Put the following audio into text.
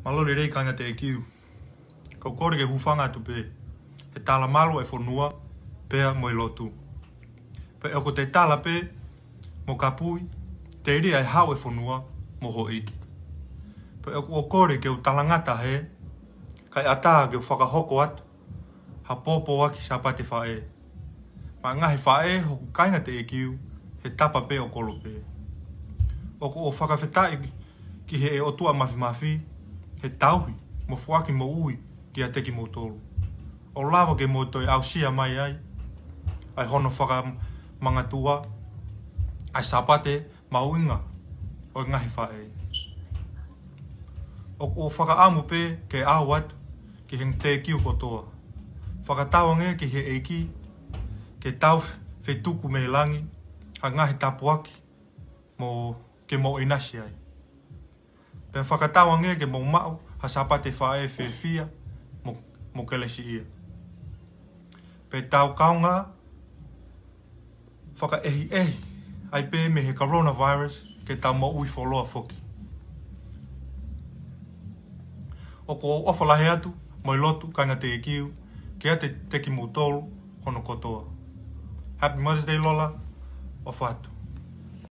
Malori rei kanga te ekiu. Kau kore ke hufanga tu pe. He tala malo e whanua, pea mo i lotu. Pe eko te tala pe, mo kapui, te iri ai hau e whanua, mo ho iki. Pe eko o kore ke u talangata he, kai ataa ke u whakahoko atu, ha popo aki sa pate whae. Ma ngahi whae hoku kainga te ekiu, he tapa pe o kolo pe. Oko o whakawhetai ki he e otua mafi, he tauhi, mo fuaki mo ui, ki a teki mo tolu. O lava ke mo toi au sia mai ai hono whaka mangatua, ai sapate mauinga o ngahi whae. O whaka amu pe ke au atu ki he te kiu kotoa. Whakatawange ki he eiki, ke tau whetuku me langi, ha ngahi tapuaki, ke mo inasi ai. Pe whakatawange ke mo mau, ha sapate whae whia, mo kelesi ia. Pe tau kaunga, whaka ehi, ai pe me he coronavirus, ke tau mo ui wholoa whoki. Oko o ofalahe atu, moi lotu, kainga te ekiu, ke a te teki mo tolu, hono kotoa. Happy Mother's Day, Lola, o whatu.